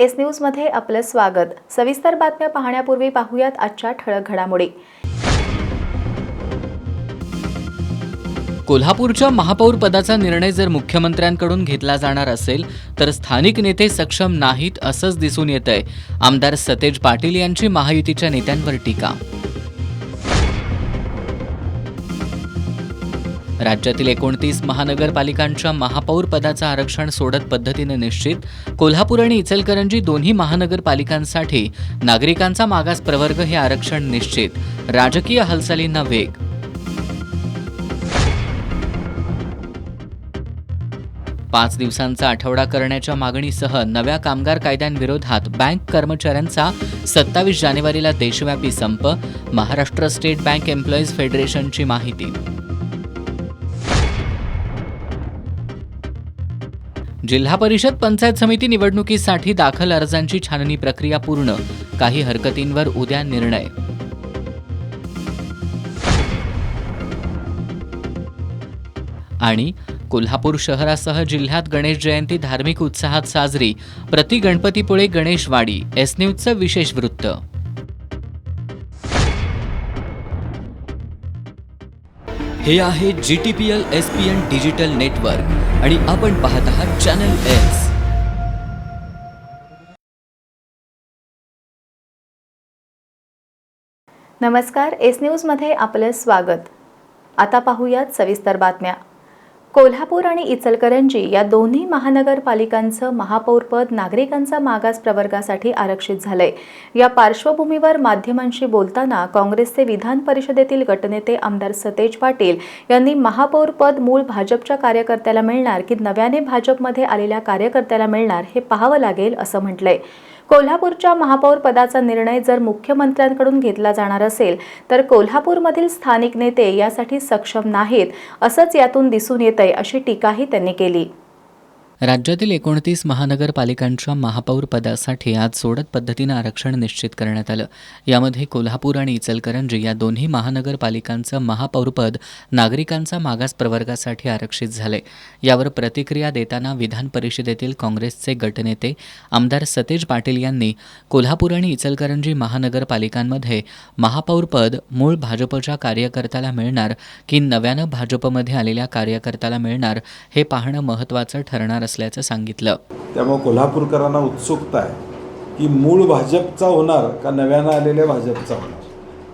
S न्यूजमध्ये आपलं स्वागत। सविस्तर बातम्या पाहण्यापूर्वी पाहूयात आजच्या ठळक घडामोडी। कोल्हापूरच्या महापौर पदाचा निर्णय जर मुख्यमंत्र्यांकडून घेतला जाणार असेल तर स्थानिक नेते सक्षम नाहीत असंच दिसून येतंय। आमदार सतेज पाटील यांची महायुतीच्या नेत्यांवर टीका। राज्यातील 29 महानगरपालिकांच्या महापौर पदाचं आरक्षण सोडत पद्धतीने निश्चित। कोल्हापूर आणि इचलकरंजी दोन्ही महानगरपालिकांसाठी नागरिकांचा मागास प्रवर्ग हे आरक्षण निश्चित। राजकीय हालचालींना वेग। पाच दिवसांचा आठवडा करण्याच्या मागणीसह नव्या कामगार कायद्यांविरोधात बँक कर्मचाऱ्यांचा 27 जानेवारीला देशव्यापी संप। महाराष्ट्र स्टेट बँक एम्प्लॉईज फेडरेशनची माहिती। जिल्हा परिषद पंचायत समिती निवडणुकीसाठी दाखल अर्जांची छाननी प्रक्रिया पूर्ण। काही हरकतींवर उद्या निर्णय। आणि कोल्हापूर शहरासह जिल्ह्यात गणेश जयंती धार्मिक उत्साहात साजरी। प्रति गणपतीपुळे गणेशवाडी। एस न्यूजचं विशेष वृत्त। हे आहे GTPL SPN डिजिटल नेटवर्क आणि आपण पाहत आहात चॅनल एस। नमस्कार, एस न्यूजमध्ये आपलं स्वागत। आता पाहूयात सविस्तर बातम्या। कोल्हापूर आणि इचलकरंजी या दोन्ही महानगरपालिकांचं महापौरपद नागरिकांचा मागास प्रवर्गासाठी आरक्षित झालंय। या पार्श्वभूमीवर माध्यमांशी बोलताना काँग्रेसचे विधान परिषदेतील गटनेते आमदार सतेज पाटील यांनी महापौरपद मूळ भाजपच्या कार्यकर्त्याला मिळणार की नव्याने भाजपमध्ये आलेल्या कार्यकर्त्याला मिळणार हे पाहावं लागेल असं म्हटलंय। कोल्हापूरच्या महापौर पदाचा निर्णय जर मुख्यमंत्र्यांकडून घेतला जाणार असेल तर कोल्हापूरमधील स्थानिक नेते यासाठी सक्षम नाहीत असंच यातून दिसून येतंय अशी टीकाही त्यांनी केली। राज्यातील 29 महानगरपालिकांच्या महापौर पदासाठी आज सोडत पद्धतीनं आरक्षण निश्चित करण्यात आलं। यामध्ये कोल्हापूर आणि इचलकरंजी या दोन्ही महानगरपालिकांचं महापौरपद नागरिकांचा मागास प्रवर्गासाठी आरक्षित झाले। यावर प्रतिक्रिया देताना विधान परिषदेतील काँग्रेसचे गटनेते आमदार सतेज पाटील यांनी कोल्हापूर आणि इचलकरंजी महानगरपालिकांमध्ये महापौरपद मूळ भाजपच्या कार्यकर्त्याला मिळणार की नव्यानं भाजपमध्ये आलेल्या कार्यकर्त्याला मिळणार हे पाहणं महत्त्वाचं ठरणार असल्याचं सांगितलं। त्यामुळे कोल्हापूरकरांना उत्सुकता आहे की मूळ भाजपचा होणार का नव्यानं आलेल्या भाजपचा होणार।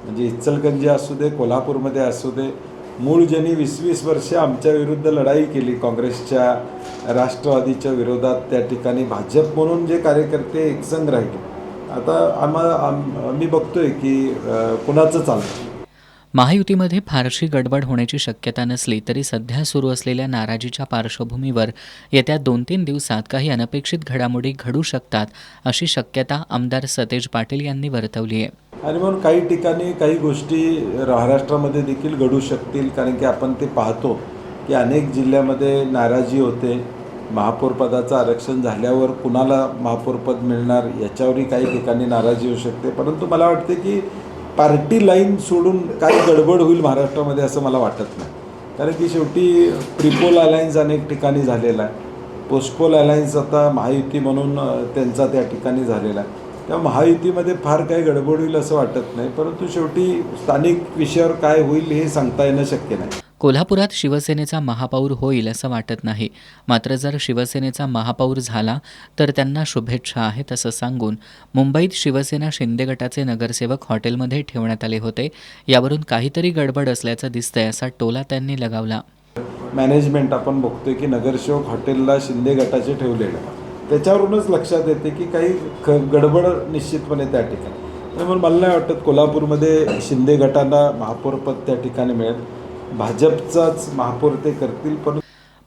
म्हणजे इचलकरंजी असू दे, कोल्हापूरमध्ये असू दे, मूळ ज्यांनी 20-20 वर्षे आमच्या विरुद्ध लढाई केली काँग्रेसच्या राष्ट्रवादीच्या विरोधात, त्या ठिकाणी भाजप म्हणून जे कार्यकर्ते एकसंघ राहिले, आता आम्ही बघतोय की कुणाचं चालतं। महायुतीमध्ये फारशी गडबड होण्याची शक्यता नसली तरी सध्या सुरू असलेल्या नाराजीच्या पार्श्वभूमीवर येत्या 2-3 दिवसात काही अनपेक्षित घडामोडी घडू शकतात अशी शक्यता आमदार सतेज पाटील यांनी वर्तवली आहे। आणि म्हणून काही ठिकाणी काही गोष्टी महाराष्ट्रामध्ये देखील घडू शकतील, कारण की आपण ते पाहतो की अनेक जिल्ह्यामध्ये नाराजी होते। महापौरपदाचं आरक्षण झाल्यावर कुणाला महापौरपद मिळणार याच्यावरही काही ठिकाणी नाराजी होऊ शकते। परंतु मला वाटते की पार्टी लाईन सोडून काही गडबड होईल महाराष्ट्रामध्ये असं मला वाटत नाही, कारण की शेवटी प्रीपोल अलायन्स अनेक ठिकाणी झालेला आहे, पोस्टपोल अलायन्स आता महायुती म्हणून त्यांचा त्या ठिकाणी झालेला आहे। त्या महायुतीमध्ये फार काही गडबड होईल असं वाटत नाही, परंतु शेवटी स्थानिक विषयावर काय होईल हे सांगता येणं शक्य नाही। कोल्हापुरात शिवसेनेचा महापौर होईल असं वाटत नाही, मात्र जर शिवसेनेचा महापौर झाला तर त्यांना शुभेच्छा आहेत असं सांगून मुंबईत शिवसेना शिंदे गटाचे नगरसेवक हॉटेलमध्ये ठेवण्यात आले होते। यावरून काहीतरी गडबड असल्याचं दिसतंय असा टोला त्यांनी लगावला। मॅनेजमेंट आपण बघतोय की नगरसेवक हॉटेलला शिंदे गटाचे ठेवलेलं, त्याच्यावरूनच लक्षात येते की काही गडबड निश्चितपणे त्या ठिकाणी। त्यामुळे मला नाही वाटत कोल्हापूरमध्ये शिंदे गटांना महापौरपद त्या ठिकाणी मिळेल, भाजपचाच महापौर ते करतील। पण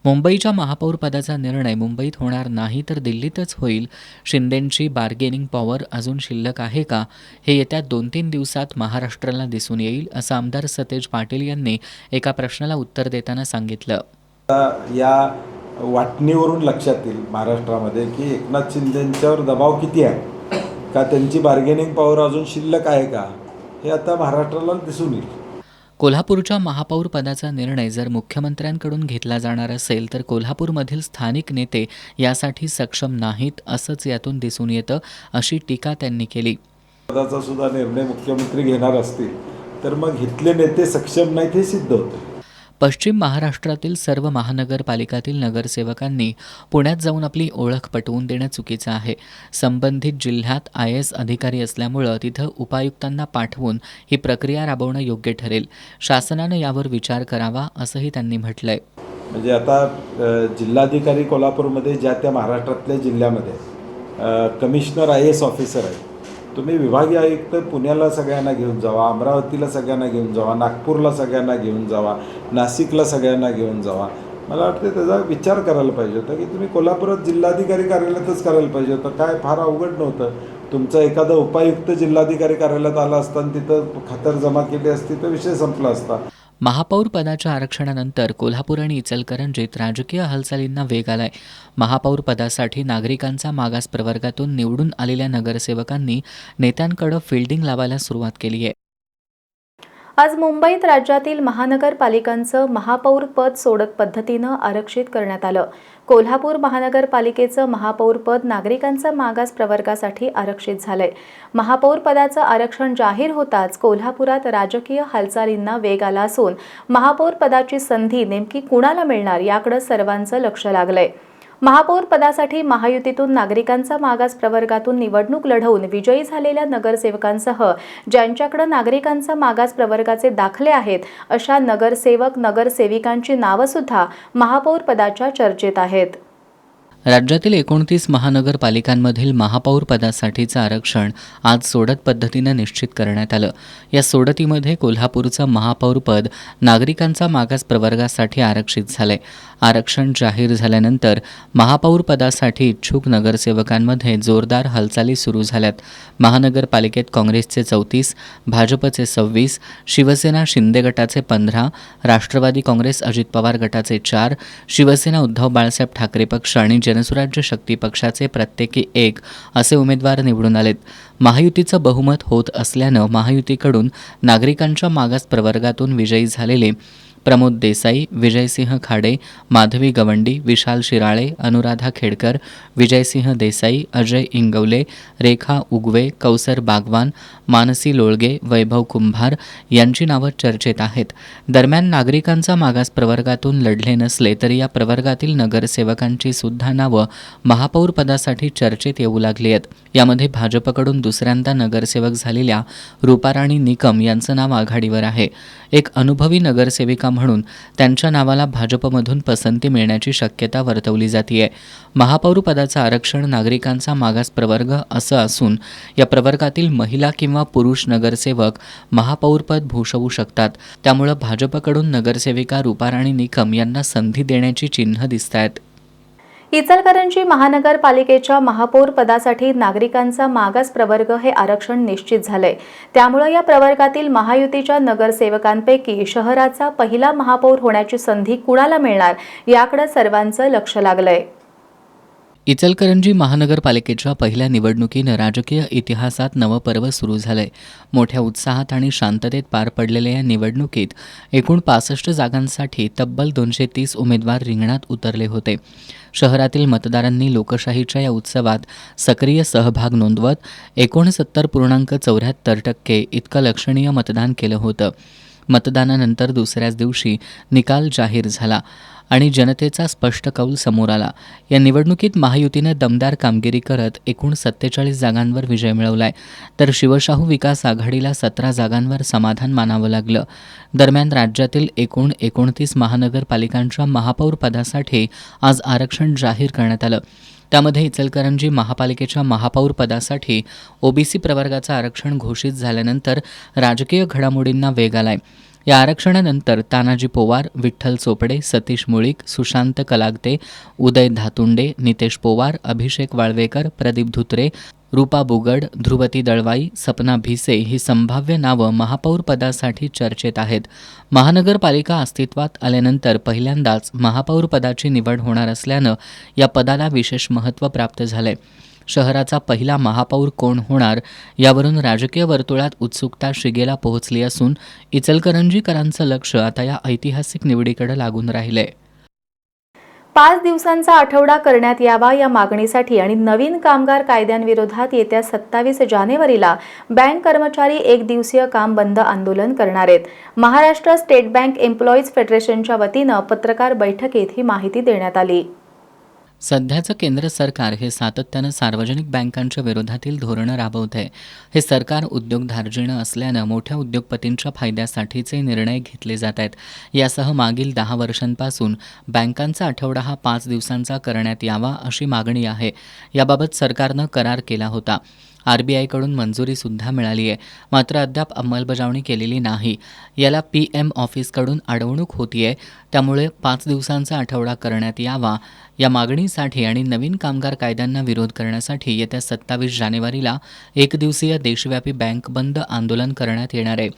मुंबईच्या महापौर पदाचा निर्णय मुंबईत होणार नाही तर दिल्लीतच होईल। शिंदेंची बार्गेनिंग पॉवर अजून शिल्लक आहे का हे येत्या 2-3 दिवसात महाराष्ट्राला दिसून येईल असं आमदार सतेज पाटील यांनी एका प्रश्नाला उत्तर देताना सांगितलं। या वाटणीवरून लक्षात येईल महाराष्ट्रामध्ये की एकनाथ शिंदेंच्यावर दबाव किती आहे का, त्यांची बार्गेनिंग पॉवर अजून शिल्लक आहे का, हे आता महाराष्ट्राला दिसून येईल। कोल्हापूरच्या महापौर पदाचा निर्णय जर मुख्यमंत्र्यांकडून घेतला जाणार असेल तर कोल्हापूरमधील स्थानिक नेते यासाठी सक्षम नाहीत असंच यातून दिसून येतं, अशी टीका त्यांनी केली. पदाचा सुद्धा निर्णय मुख्यमंत्री घेणार असतील तर मग इथले नेते सक्षम नाहीत हे सिद्ध होतं. पश्चिम महाराष्ट्रातील सर्व महानगरपालिकातील नगरसेवकांनी पुण्यात जाऊन आपली ओळख पटवून देणं चुकीचं आहे. संबंधित जिल्ह्यात IAS अधिकारी असल्यामुळं तिथं उपायुक्तांना पाठवून ही प्रक्रिया राबवणं योग्य ठरेल. शासनानं यावर विचार करावा असंही त्यांनी म्हटलंय. म्हणजे आता जिल्हाधिकारी कोल्हापूरमध्ये ज्या त्या महाराष्ट्रातल्या जिल्ह्यामध्ये कमिशनर IAS ऑफिसर आहेत. तुम्ही विभागीय आयुक्त पुण्याला सगळ्यांना घेऊन जावा, अमरावतीला सगळ्यांना घेऊन जावा, नागपूरला सगळ्यांना घेऊन जावा, नाशिकला सगळ्यांना घेऊन जावा. मला वाटतं त्याचा विचार करायला पाहिजे होता की तुम्ही कोल्हापुरात जिल्हाधिकारी कार्यालयातच करायला पाहिजे होतं. काय फार अवघड नव्हतं. तुमचा एखादा उपायुक्त जिल्हाधिकारी कार्यालयात आला असता आणि तिथं खातर जमा केली असती तर विषय संपला असता. महापौर पदाच्या आरक्षणानंतर कोल्हापूर आणि इचलकरंजीत राजकीय हालचालींना वेग आलाय. महापौर पदासाठी नागरिकांचा मागास प्रवर्गातून निवडून आलेल्या नगरसेवकांनी नेत्यांकडे फिल्डिंग लावायला सुरुवात केली आहे. आज मुंबईत राज्यातील महानगरपालिकांचं महापौर पद सोडत पद्धतीनं आरक्षित करण्यात आलं. कोल्हापूर महानगरपालिकेचं महापौर पद नागरिकांचा मागास प्रवर्गासाठी आरक्षित झालंय. महापौर पदाचं आरक्षण जाहीर होताच कोल्हापुरात राजकीय हालचालींना वेग आला असून महापौर पदाची संधी नेमकी कुणाला मिळणार याकडे सर्वांचं लक्ष लागलंय. महापौर पदासाठी महायुतीतून नागरिकांचा मागास प्रवर्गातून निवडणूक लढवून विजयी झालेल्या नगरसेवकांसह ज्यांच्याकडे नागरिकांचा मागास प्रवर्गाचे दाखले आहेत अशा नगरसेवक नगरसेविकांची नावं सुद्धा महापौर पदाच्या चर्चेत आहेत. राज्यातील 29 महानगरपालिकांमधील महापौर पदासाठीचं आरक्षण आज सोडत पद्धतीनं निश्चित करण्यात आलं. या सोडतीमध्ये कोल्हापूरचं महापौर पद नागरिकांचा मागास प्रवर्गासाठी आरक्षित झालंय. आरक्षण जाहीर झाल्यानंतर महापौर पदासाठी इच्छुक नगरसेवकांमध्ये जोरदार हालचाली सुरू झाल्यात. महानगरपालिकेत काँग्रेसचे 34, भाजपचे 26, शिवसेना शिंदे गटाचे 15, राष्ट्रवादी काँग्रेस अजित पवार गटाचे 4, शिवसेना उद्धव बाळासाहेब ठाकरे पक्ष आणि जनसुराज्य शक्ती पक्षाचे प्रत्येकी 1 असे उमेदवार निवडून आलेत. महायुतीचं बहुमत होत असल्यानं महायुतीकडून नागरिकांच्या मागास प्रवर्गातून विजयी झालेले प्रमोद देसाई, विजयसिंह खाडे, माधवी गवंडी, विशाल शिराळे, अनुराधा खेडकर, विजयसिंह देसाई, अजय इंगवले, रेखा उगवे, कौसर बागवान, मानसी लोळगे, वैभव कुंभार यांची नावं चर्चेत आहेत. दरम्यान नागरिकांचा मागास प्रवर्गातून लढले नसले तरी या प्रवर्गातील नगरसेवकांची सुद्धा नावं महापौर पदासाठी चर्चेत येऊ लागली आहेत. यामध्ये भाजपकडून दुसऱ्यांदा नगरसेवक झालेल्या रूपाराणी निकम यांचं नाव आघाडीवर आहे. एक अनुभवी नगरसेविका म्हणून त्यांच्या नावाला भाजपमधून पसंती मिळण्याची शक्यता वर्तवली जाते. महापौर पदाचं आरक्षण नागरिकांचा मागास प्रवर्ग असं असून या प्रवर्गातील महिला किंवा पुरुष नगरसेवक महापौरपद भूषवू शकतात. त्यामुळे भाजपकडून नगरसेविका रूपाराणी निकम यांना संधी देण्याची चिन्ह दिसत आहेत. इचलकरंजी महानगरपालिकेच्या महापौर पदासाठी नागरिकांचा मागास प्रवर्ग हे आरक्षण निश्चित झालंय. त्यामुळे या प्रवर्गातील महायुतीच्या नगरसेवकांपैकी शहराचा पहिला महापौर होण्याची संधी कुणाला मिळणार याकडे सर्वांचं लक्ष लागलंय. इचलकरंजी महानगरपालिकेच्या पहिल्या निवडणुकीनं राजकीय इतिहासात नवं पर्व सुरू झालंय. मोठ्या उत्साहात आणि शांततेत पार पडलेल्या या निवडणुकीत एकूण 65 जागांसाठी तब्बल 230 उमेदवार रिंगणात उतरले होते. शहरातील मतदारांनी लोकशाहीच्या या उत्सवात सक्रिय सहभाग नोंदवत 69.74% इतकं लक्षणीय मतदान केलं होतं. मतदानानंतर दुसऱ्याच दिवशी निकाल जाहीर झाला आणि जनतेचा स्पष्ट कौल समोर आला. या निवडणुकीत महायुतीने दमदार कामगिरी करत एकूण 47 जागांवर विजय मिळवलाय, तर शिवशाहू विकास आघाडीला 17 जागांवर समाधान मानावं लागलं. दरम्यान राज्यातील एकूण 29 महानगरपालिकांच्या महापौर पदासाठी आज आरक्षण जाहीर करण्यात आलं. त्यामध्ये इचलकरंजी महापालिकेच्या महापौर पदासाठी OBC प्रवर्गाचं आरक्षण घोषित झाल्यानंतर राजकीय घडामोडींना वेग आलाय. या आरक्षणानंतर तानाजी पोवार, विठ्ठल चोपडे, सतीश मुळीक, सुशांत कलागते, उदय धातुंडे, नितेश पोवार, अभिषेक वाळवेकर, प्रदीप धुत्रे, रूपा बुगड, ध्रुवती दळवाई, सपना भिसे ही संभाव्य नावं महापौर पदासाठी चर्चेत आहेत. महानगरपालिका अस्तित्वात आल्यानंतर पहिल्यांदाच महापौर पदाची निवड होणार असल्यानं या पदाला विशेष महत्त्व प्राप्त झालंय. शहराचा पहिला महापौर कोण होणार यावरून राजकीय वर्तुळात उत्सुकता शिगेला पोहोचली असून इचलकरंजीकरांचं लक्ष आता या ऐतिहासिक निवडीकडे लागून राहिलंय. 5 दिवसांचा आठवडा करण्यात यावा या मागणीसाठी आणि नवीन कामगार कायद्यांविरोधात येत्या 27 जानेवारीला बँक कर्मचारी एक दिवसीय काम बंद आंदोलन करणार आहेत. महाराष्ट्र स्टेट बँक एम्प्लॉईज फेडरेशनच्या वतीनं पत्रकार बैठकीत ही माहिती देण्यात आली. सध्याचं केंद्र सरकार हे सातत्यानं सार्वजनिक बँकांच्या विरोधातील धोरणं राबवत आहे. हे सरकार उद्योगधार्जिणं असल्यानं मोठ्या उद्योगपतींच्या फायद्यासाठीचे निर्णय घेतले जात आहेत. यासह मागील 10 वर्षांपासून बँकांचा आठवडा हा 5 दिवसांचा करण्यात यावा अशी मागणी आहे. याबाबत सरकारनं करार केला होता. RBIकडून मंजुरीसुद्धा मिळाली आहे, मात्र अद्याप अंमलबजावणी केलेली नाही. याला PM ऑफिसकडून अडवणूक होतीये. त्यामुळे 5 दिवसांचा आठवडा करण्यात यावा या मागणीसाठी आणि नवीन कामगार कायद्यांना विरोध करण्यासाठी येत्या 27 जानेवारीला एकदिवसीय देशव्यापी बँक बंद आंदोलन करण्यात येणार आहे,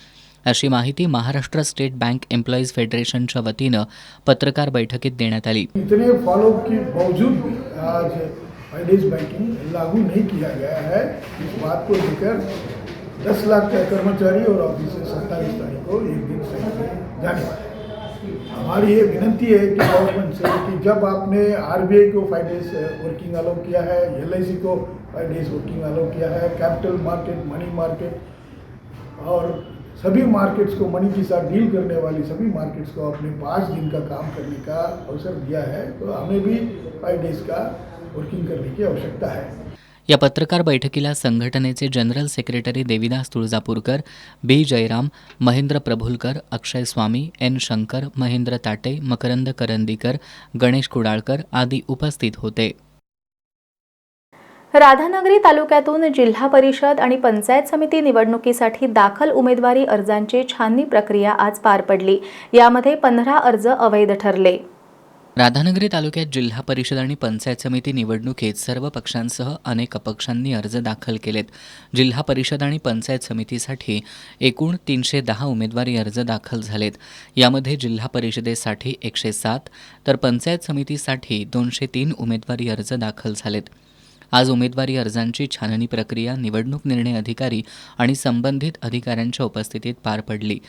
अशी माहिती महाराष्ट्र स्टेट बँक एम्प्लॉईज फेडरेशनच्या वतीनं पत्रकार बैठकीत देण्यात आली. इतने फॉलो के बावजूद भी आज फाइनेंस बैंकिंग लागू नहीं किया गया है. इस बात को लेकर 10 लाख कर्मचारी और ऑफिसर 27 तारीख को एक दिन से जाने वाले हैं. हमारी ये विनती है कि गवर्नमेंट से कि जब आपने RBI को 5 डेज वर्किंग अलाउ किया है, LIC को 5 डेज वर्किंग अलाउ किया है, कैपिटल मार्केट, मनी मार्केट और सभी मार्केट्स को मनी के साथ डील करने वाली सभी मार्केट्स को अपने 5 दिन का काम करने का अवसर दिया है, तो हमें भी 5 डेज का वर्किंग करने की आवश्यकता है. या पत्रकार बैठकीला संघटनेचे general secretary Devidas Tuljapurkar, B Jairam, Mahendra Prabhulkar, Akshay Swami, N Shankar, Mahendra Tate, Makarand Karandikar, Ganesh Kudalkar आदी उपस्थित होते. राधानगरी तालुक्यातून जिल्हा परिषद आणि पंचायत समिती निवडणुकीसाठी दाखल उमेदवारी अर्जांची छाननी प्रक्रिया आज पार पडली. यामध्ये 15 अर्ज अवैध ठरले. राधानगरी तालुक्यात जिल्हा परिषद आणि पंचायत समिती निवडणुकीत सर्व पक्षांसह अनेक अपक्षांनी अर्ज दाखल केलेत. जिल्हा परिषद आणि पंचायत समितीसाठी एकूण 310 उमेदवारी अर्ज दाखल झालेत. यामध्ये जिल्हा परिषदेसाठी 107 तर पंचायत समितीसाठी 203 उमेदवारी अर्ज दाखल झालेत. आज उमेदवारी अर्जांची छाननी प्रक्रिया निवडणूक निर्णय अधिकारी आणि संबंधित अधिकाऱ्यांच्या उपस्थितीत पार पडली.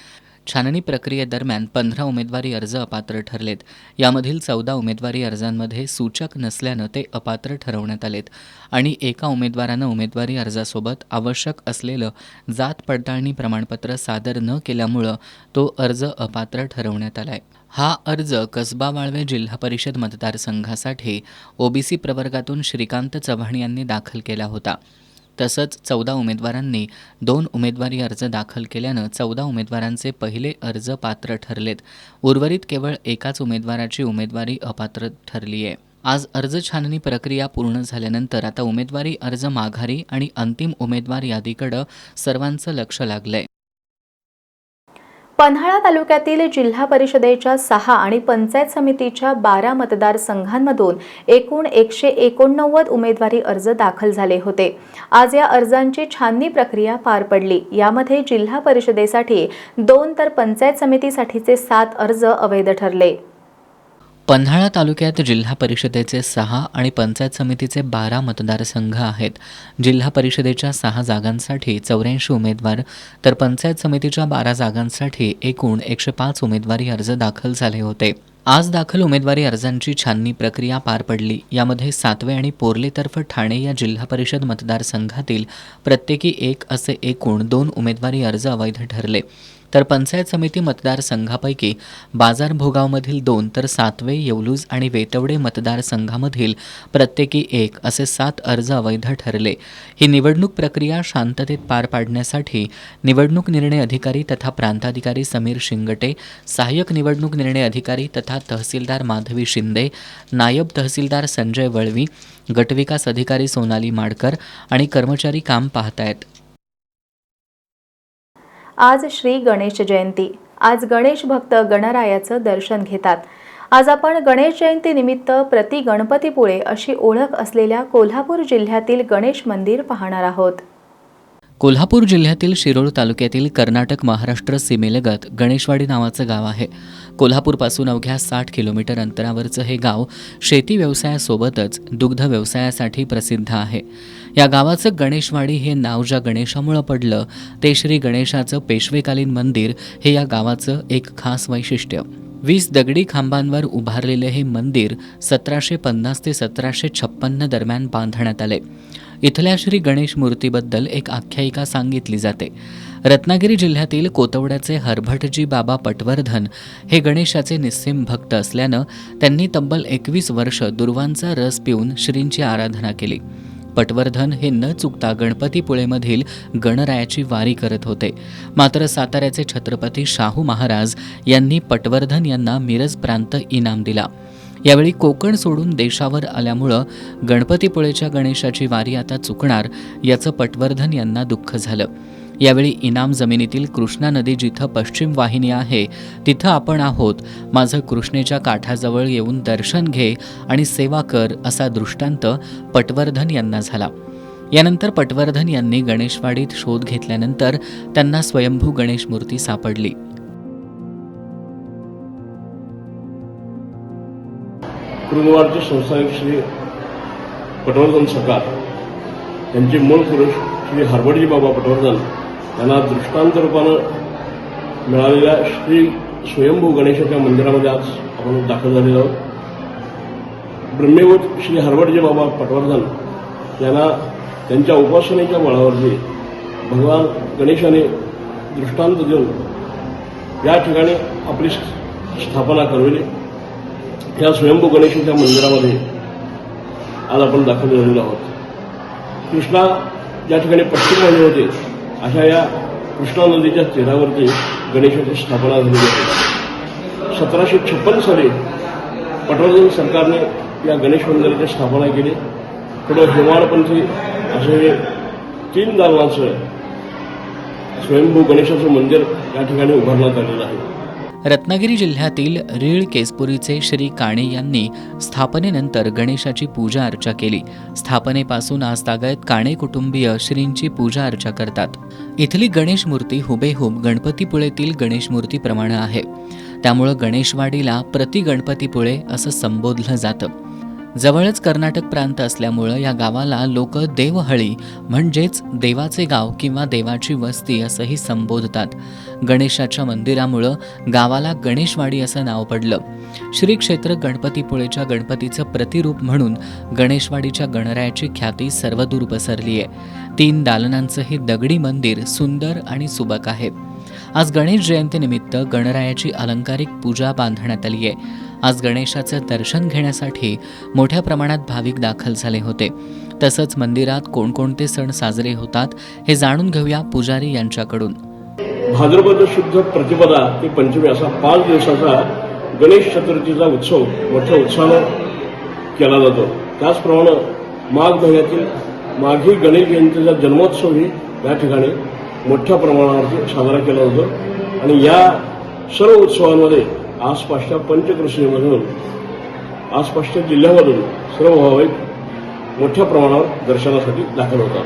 छाननी प्रक्रियेदरम्यान 15 उमेदवारी अर्ज अपात्र ठरलेत. यामधील 14 उमेदवारी अर्जांमध्ये सूचक नसल्यानं ते अपात्र ठरवण्यात आलेत आणि एका उमेदवारानं उमेदवारी अर्जासोबत आवश्यक असलेलं जात पडताळणी प्रमाणपत्र सादर न केल्यामुळं तो अर्ज अपात्र ठरवण्यात आलाय. हा अर्ज कसबा वाळवे जिल्हा परिषद मतदारसंघासाठी OBC प्रवर्गातून श्रीकांत चव्हाण यांनी दाखल केला होता. तसंच 14 उमेदवारांनी 2 उमेदवारी अर्ज दाखल केल्यानं 14 उमेदवारांचे पहिले अर्ज पात्र ठरलेत. उर्वरित केवळ एकाच उमेदवाराची उमेदवारी अपात्र ठरली आहे. आज अर्ज छाननी प्रक्रिया पूर्ण झाल्यानंतर आता उमेदवारी अर्ज माघारी आणि अंतिम उमेदवार यादीकडे सर्वांचं लक्ष लागलंय. पन्हाळा तालुक्यातील जिल्हा परिषदेच्या 6 आणि पंचायत समितीच्या 12 मतदारसंघांमधून एकूण 189 उमेदवारी अर्ज दाखल झाले होते. आज या अर्जांची छाननी प्रक्रिया पार पडली. यामध्ये जिल्हा परिषदेसाठी 2 तर पंचायत समितीसाठीचे 7 अर्ज अवैध ठरले. पन्हाळा तालुक्यात जिल्हा परिषदेचे 6 आणि पंचायत समितीचे 12 मतदारसंघ आहेत. जिल्हा परिषदेच्या 6 जागांसाठी 84 उमेदवार तर पंचायत समितीच्या 12 जागांसाठी एकूण 105 उमेदवारी अर्ज दाखल झाले होते. आज दाखल उमेदवारी अर्जांची छाननी प्रक्रिया पार पडली. यामध्ये सातवे आणि पोर्लेतर्फ ठाणे या जिल्हा परिषद मतदारसंघातील प्रत्येकी 1 असे एकूण 2 उमेदवारी अर्ज अवैध ठरले. तर पंचायत समिती मतदारसंघापैकी बाजार भोगावमधील 2 तर सातवे, येवलूज आणि वेतवडे मतदारसंघामधील प्रत्येकी 1 असे 7 अर्ज अवैध ठरले. ही निवडणूक प्रक्रिया शांततेत पार पाडण्यासाठी निवडणूक निर्णय अधिकारी तथा प्रांताधिकारी समीर शिंगटे, सहाय्यक निवडणूक निर्णय अधिकारी तथा तहसीलदार माधवी शिंदे, नायब तहसीलदार संजय वळवी, गटविकास अधिकारी सोनाली माडकर आणि कर्मचारी काम पाहतायत. आज श्री गणेश जयंती. आज गणेश भक्त गणरायाचं दर्शन घेतात. आज आपण गणेश जयंती निमित्त प्रति गणपतीपुळे अशी ओळख असलेल्या कोल्हापूर जिल्ह्यातील गणेश मंदिर पाहणार आहोत. कोल्हापूर जिल्ह्यातील शिरोळ तालुक्यातील कर्नाटक महाराष्ट्र सीमेलगत गणेशवाडी नावाचं गाव आहे. कोल्हापूरपासून अवघ्या 60 किलोमीटर अंतरावरचं हे गाव शेती व्यवसायासोबतच दुग्ध व्यवसायासाठी प्रसिद्ध आहे. या गावाचं गणेशवाडी हे नाव ज्या गणेशामुळं पडलं ते श्री गणेशाचं पेशवेकालीन मंदिर हे या गावाचं एक खास वैशिष्ट्य. 20 दगडी खांबांवर उभारलेले हे मंदिर 1750 ते 1756 दरम्यान बांधण्यात आले. इथल्या श्री गणेश मूर्तीबद्दल एक आख्यायिका सांगितली जाते. रत्नागिरी जिल्ह्यातील कोतवड्याचे हरभटजी बाबा पटवर्धन हे गणेशाचे निस्सीम भक्त असल्यानं त्यांनी तब्बल 21 वर्ष दुर्वांचा रस पिऊन श्रींची आराधना केली. पटवर्धन हे न चुकता गणपतीपुळेमधील गणरायाची वारी करत होते. मात्र साताऱ्याचे छत्रपती शाहू महाराज यांनी पटवर्धन यांना मिरज प्रांत इनाम दिला. यावेळी कोकण सोडून देशावर आल्यामुळं गणपतीपुळेच्या गणेशाची वारी आता चुकणार याचं पटवर्धन यांना दुःख झालं. यावेळी इनाम जमिनीतील कृष्णा नदी जिथं पश्चिम वाहिनी आहे तिथं आपण आहोत, माझं कृष्णेच्या काठाजवळ येऊन दर्शन घे आणि सेवा कर असा दृष्टांत पटवर्धन यांना झाला. यानंतर पटवर्धन यांनी गणेशवाडीत शोध घेतल्यानंतर त्यांना स्वयंभू गणेश मूर्ती सापडली. कुरुंदवाडचे संस्थानिक श्री पटवर्धन सरकार यांचे मूळ पुरुष श्री हरभटजी बाबा पटवर्धन यांना दृष्टांत रूपानं मिळालेल्या श्री स्वयंभू गणेशाच्या मंदिरामध्ये आज आपण दाखल झालेलो आहोत. ब्रह्मेवत श्री हरभटजी बाबा पटवर्धन यांना त्यांच्या उपासनेच्या बळावरती भगवान गणेशाने दृष्टांत देऊन या ठिकाणी आपली स्थापना करविली. या स्वयंभू गणेशाच्या मंदिरामध्ये आज आपण दाखल झालेलो आहोत. कृष्णा ज्या ठिकाणी पश्चिम वाहिनी होते अशा या कृष्णा नदीच्या तीरावरती गणेशाची स्थापना झालेली आहे. 1756 साली पटवर्धन सरकारने या गणेश मंदिराची स्थापना केली. थोडं हिवाळपंथी असे 3 दालनांचं स्वयंभू गणेशाचं मंदिर या ठिकाणी उभारण्यात आलेलं आहे. रत्नागिरी जिल्ह्यातील रीळ केसपुरीचे श्री काणे यांनी स्थापनेनंतर गणेशाची पूजा अर्चा केली. स्थापनेपासून आजतागायत काणे कुटुंबीय श्रींची पूजा अर्चा करतात. इथली गणेश मूर्ती हुबेहूब गणपतीपुळेतील गणेश मूर्तीप्रमाणे आहे. त्यामुळं गणेशवाडीला प्रति गणपतीपुळे असं संबोधलं जातं. जवळच कर्नाटक प्रांत असल्यामुळं या गावाला लोक देवहळी म्हणजेच देवाचे गाव किंवा देवाची वस्ती असंही संबोधतात. गणेशाच्या मंदिरामुळं गावाला गणेशवाडी असं नाव पडलं. श्री क्षेत्र गणपतीपुळेच्या गणपतीचं प्रतिरूप म्हणून गणेशवाडीच्या गणरायाची ख्याती सर्वदूर पसरली आहे. 3 दालनांचं हे दगडी मंदिर सुंदर आणि सुबक आहे. आज गणेश जयंतीनिमित्त गणरायाची अलंकारिक पूजा बांधण्यात आली आहे. आज गणेशाचं दर्शन घेण्यासाठी मोठ्या प्रमाणात भाविक दाखल झाले होते. तसंच मंदिरात कोणकोणते सण साजरे होतात हे जाणून घेऊया पुजारी यांच्याकडून. भाद्रपद शुद्ध प्रतिपदा ते पंचमी असा 5 दिवसाचा गणेश चतुर्थीचा उत्सव मोठ्या उत्साहानं केला जातो. त्याचप्रमाणे माघ महिन्यातील माघी गणेश जयंतीचा जन्मोत्सवही या ठिकाणी मोठ्या प्रमाणावरती साजरा केला जातो. आणि या सर्व उत्सवांमध्ये आसपासच्या पंचक्रोशीमधून आसपासच्या जिल्ह्यामधून सर्व भाविक मोठ्या प्रमाणावर दर्शनासाठी दाखल होतात.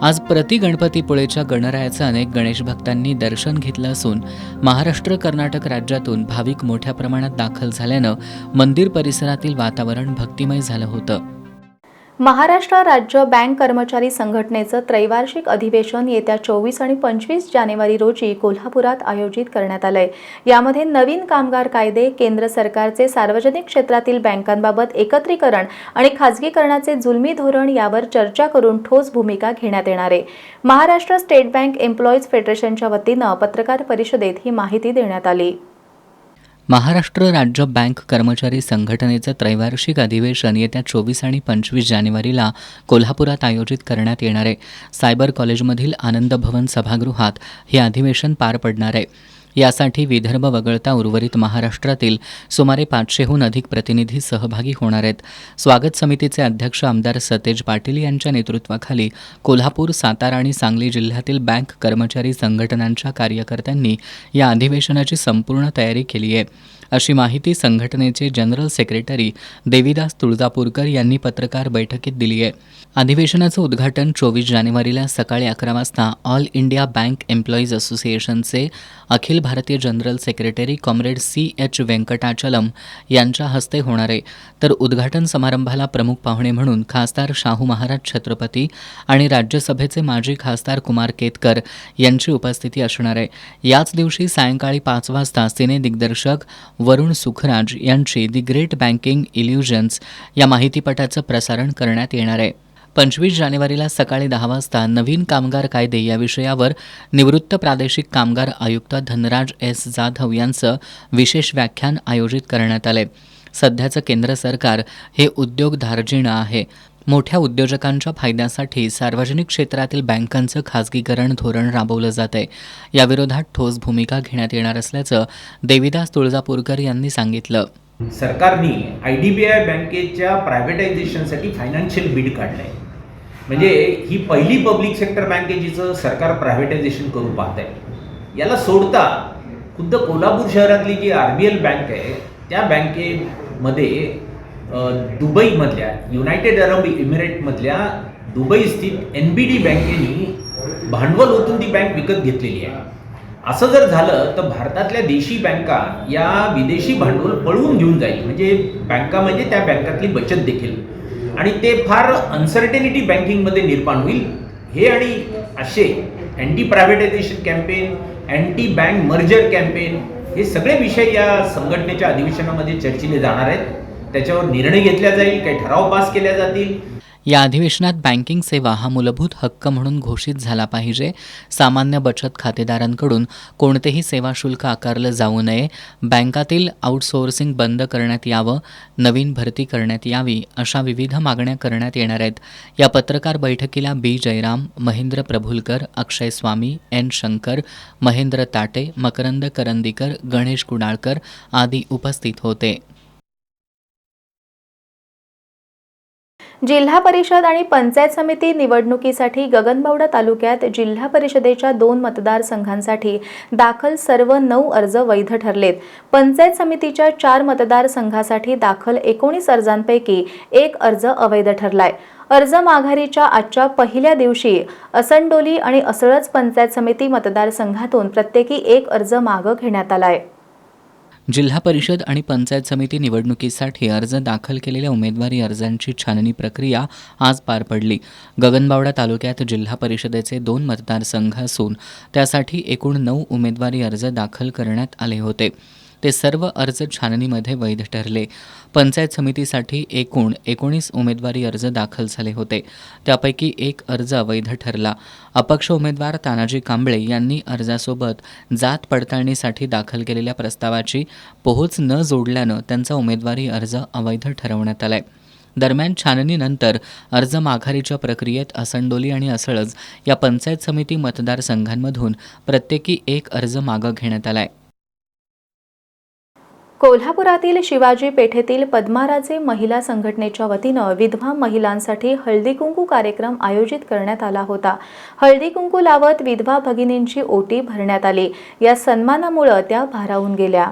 आज प्रति गणपतीपुळेच्या गणरायाचं अनेक गणेश भक्तांनी दर्शन घेतलं असून महाराष्ट्र कर्नाटक राज्यातून भाविक मोठ्या प्रमाणात दाखल झाल्यानं मंदिर परिसरातील वातावरण भक्तिमय झालं होतं. महाराष्ट्र राज्य बँक कर्मचारी संघटनेचं त्रैवार्षिक अधिवेशन येत्या 24 आणि 25 जानेवारी रोजी कोल्हापुरात आयोजित करण्यात आलंय. यामध्ये नवीन कामगार कायदे, केंद्र सरकारचे सार्वजनिक क्षेत्रातील बँकांबाबत एकत्रीकरण आणि खाजगीकरणाचे जुलमी धोरण यावर चर्चा करून ठोस भूमिका घेण्यात येणार आहे. महाराष्ट्र स्टेट बँक एम्प्लॉईज फेडरेशनच्या वतीनं पत्रकार परिषदेत ही माहिती देण्यात आली. महाराष्ट्र राज्य बँक कर्मचारी संघटनेचं त्रैवार्षिक अधिवेशन येत्या 24 आणि 25 जानेवारीला कोल्हापुरात आयोजित करण्यात येणार आहे. सायबर कॉलेजमधील आनंद भवन सभागृहात हे अधिवेशन पार पडणार आहे. यासाठी विदर्भ वगळता उर्वरित महाराष्ट्रातील सुमारे 500हून अधिक प्रतिनिधी सहभागी होणार आहेत. स्वागत समितीचे अध्यक्ष आमदार सतेज पाटील यांच्या नेतृत्वाखाली कोल्हापूर, सातारा आणि सांगली जिल्ह्यातील बँक कर्मचारी संघटनांच्या कार्यकर्त्यांनी या अधिवेशनाची संपूर्ण तयारी केली आहे. अशी माहिती संघटनेचे जनरल सेक्रेटरी देविदास तुळजापूरकर यांनी पत्रकार बैठकीत दिली आहे. अधिवेशनाचं उद्घाटन 24 जानेवारीला सकाळी 11 वाजता ऑल इंडिया बँक एम्प्लॉईज असोसिएशनचे Akhil Bharatiya general secretary comrade CH व्यंकटाचलम यांच्या हस्ते होणार आहे. तर उद्घाटन समारंभाला प्रमुख पाहुणे म्हणून खासदार शाहू महाराज छत्रपती आणि राज्यसभेचे माजी खासदार कुमार केतकर यांची उपस्थिती असणार आहे. याच दिवशी सायंकाळी 5 वाजता सिने दिग्दर्शक वरुण सुखराज यांची दी ग्रेट बँकिंग इल्युजन्स या माहितीपटाचं प्रसारण करण्यात येणार आहे. 25 जानेवारीला सकाळी 10 वाजता नवीन कामगार कायदे या विषयावर निवृत्त प्रादेशिक कामगार आयुक्त धनराज S. जाधव यांचं विशेष व्याख्यान आयोजित करण्यात आले. सध्याचं केंद्र सरकार हे उद्योग धार्जिणं आहे. मोठ्या उद्योजकांच्या फायद्यासाठी सार्वजनिक क्षेत्रातील बँकांचं खाजगीकरण धोरण राबवलं जात आहे. याविरोधात ठोस भूमिका घेण्यात येणार असल्याचं देविदास तुळजापूरकर यांनी सांगितलं. सरकारने IDBI बँकेच्या प्रायव्हेटायझेशनसाठी फायनान्शियल बिड काढलं आहे. म्हणजे ही पहिली पब्लिक सेक्टर बँक आहे जिचं सरकार प्रायव्हेटायझेशन करू पाहत आहे. याला सोडता खुद्द कोल्हापूर शहरातली जी RBL बँक आहे त्या बँकेमध्ये दुबईमधल्या युनायटेड अरब इमिरेटमधल्या दुबई स्थित NBD बँकेने भांडवल ओतून ती बँक विकत घेतलेली आहे. असं जर झालं तर भारतातल्या देशी बँका या विदेशी भांडवल पळवून घेऊन जाईल. म्हणजे बँका म्हणजे त्या बँकातली बचत देखील, आणि ते फार अनसर्टेनिटी बँकिंगमध्ये निर्माण होईल. हे आणि असे anti privatisation campaign, anti bank merger campaign हे सगळे विषय या संघटनेच्या अधिवेशनामध्ये चर्चिले जाणार आहेत. त्याच्यावर निर्णय घेतला जाईल, काही ठराव पास केले जातील. या अधिवेशनात बँकिंग सेवा हा मूलभूत हक्क म्हणून घोषित झाला पाहिजे. सामान्य बचत खातेदारांकडून कोणतेही सेवा शुल्क आकारलं जाऊ नये. बँकातील आउटसोर्सिंग बंद करण्यात यावं, नवीन भरती करण्यात यावी अशा विविध मागण्या करण्यात येणार आहेत. या पत्रकार बैठकीला B. जयराम, महेंद्र प्रभुलकर, अक्षय स्वामी, N. शंकर, महेंद्र ताटे, मकरंद करंदीकर, गणेश कुडाळकर आदी उपस्थित होते. जिल्हा परिषद आणि पंचायत समिती निवडणुकीसाठी गगनबावडा तालुक्यात जिल्हा परिषदेच्या 2 मतदारसंघांसाठी दाखल सर्व 9 अर्ज वैध ठरलेत. पंचायत समितीच्या 4 मतदारसंघासाठी दाखल 19 अर्जांपैकी 1 अर्ज अवैध ठरलाय. अर्ज माघारीच्या आजच्या पहिल्या दिवशी असंडोली आणि असळज पंचायत समिती मतदारसंघातून प्रत्येकी 1 अर्ज मागं घेण्यात आलाय. जिल्हा परिषद आणि पंचायत समिती निवडणुकीसाठी अर्ज दाखल केलेल्या उमेदवारी अर्जांची छाननी प्रक्रिया आज पार पडली. गगनबावडा तालुक्यात जिल्हा परिषदेचे 2 मतदारसंघ असून त्यासाठी एकूण 9 उमेदवारी अर्ज दाखल करण्यात आले होते. ते सर्व अर्ज छाननीमध्ये वैध ठरले. पंचायत समितीसाठी एकूण 19 उमेदवारी अर्ज दाखल झाले होते. त्यापैकी 1 अर्ज अवैध ठरला. अपक्ष उमेदवार तानाजी कांबळे यांनी अर्जासोबत जात पडताळणीसाठी दाखल केलेल्या प्रस्तावाची पोहोच न जोडल्यानं त्यांचा उमेदवारी अर्ज अवैध ठरवण्यात आलाय. दरम्यान छाननीनंतर अर्ज माघारीच्या प्रक्रियेत असंडोली आणि असळज या पंचायत समिती मतदारसंघांमधून प्रत्येकी 1 अर्ज मागं घेण्यात आलाय. कोल्हापुरातील शिवाजी पेठेतील पद्माराजे महिला संघटनेच्या वतीनं विधवा महिलांसाठी हळदी कुंकू कार्यक्रम आयोजित करण्यात आला होता. हळदी कुंकू लावत विधवा भगिनींची ओटी भरण्यात आली. या सन्मानामुळे त्या भारावून गेल्या.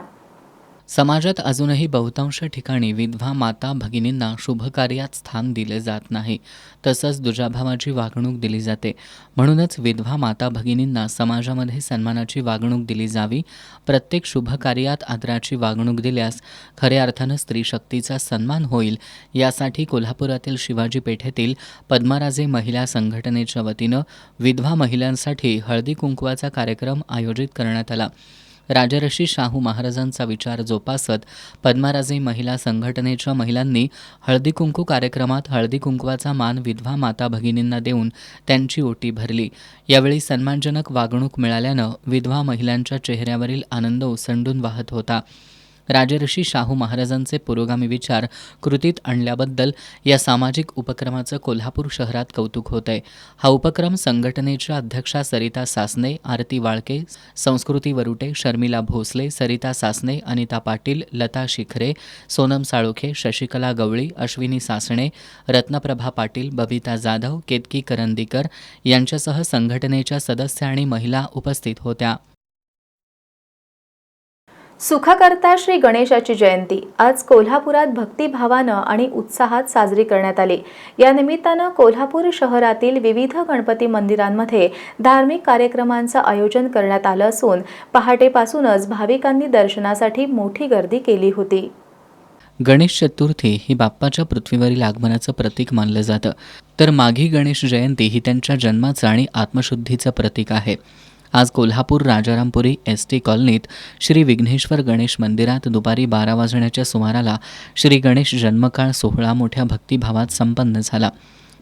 समाजात अजूनही बहुतांश ठिकाणी विधवा माता भगिनींना शुभकार्यात स्थान दिले जात नाही. तसंच दुजाभावाची वागणूक दिली जाते. म्हणूनच विधवा माता भगिनींना समाजामध्ये सन्मानाची वागणूक दिली जावी. प्रत्येक शुभकार्यात आदराची वागणूक दिल्यास खऱ्या अर्थानं स्त्री शक्तीचा सन्मान होईल. यासाठी कोल्हापुरातील शिवाजी पेठेतील पद्माराजे महिला संघटनेच्या वतीनं विधवा महिलांसाठी हळदी कुंकवाचा कार्यक्रम आयोजित करण्यात आला. राजर्षी शाहू महाराजांचा विचार जोपासत पद्माराजे महिला संघटनेच्या महिलांनी हळदी कुंकू कार्यक्रमात हळदी कुंकवाचा मान विधवा माता भगिनींना देऊन त्यांची ओटी भरली. यावेळी सन्मानजनक वागणूक मिळाल्यानं विधवा महिलांच्या चेहऱ्यावरील आनंद ओसंडून वाहत होता. राजर्षी शाहू महाराजांचे पुरोगामी विचार कृतीत आणल्याबद्दल या सामाजिक उपक्रमाचं कोल्हापूर शहरात कौतुक होत आहे. हा उपक्रम संघटनेच्या अध्यक्षा सरिता सासने, आरती वाळके, संस्कृती वरुटे, शर्मिला भोसले, सरिता सासने, अनिता पाटील, लता शिखरे, सोनम साळोखे, शशिकला गवळी, अश्विनी सासणे, रत्नप्रभा पाटील, बबिता जाधव, केतकी करंदीकर यांच्यासह संघटनेच्या सदस्य आणि महिला उपस्थित होत्या. सुखाकर्ता श्री गणेशाची जयंती आज कोल्हापुरात भक्तिभावानं आणि उत्साहात साजरी करण्यात आली. या निमित्तानं कोल्हापूर शहरातील विविध गणपती मंदिरांमध्ये धार्मिक कार्यक्रमांचं आयोजन करण्यात आलं असून पहाटेपासूनच भाविकांनी दर्शनासाठी मोठी गर्दी केली होती. गणेश चतुर्थी ही बाप्पाच्या पृथ्वीवरील आगमनाचं प्रतीक मानलं जातं, तर माघी गणेश जयंती ही त्यांच्या जन्माचं आणि आत्मशुद्धीचं प्रतीक आहे. आज कोल्हापूर राजारामपुरी एस.टी. कॉलनीत श्री विघ्नेश्वर गणेश मंदिरात दुपारी 12 वाजण्याच्या सुमाराला श्री गणेश जन्मकाळ सोहळा मोठ्या भक्तिभावात संपन्न झाला.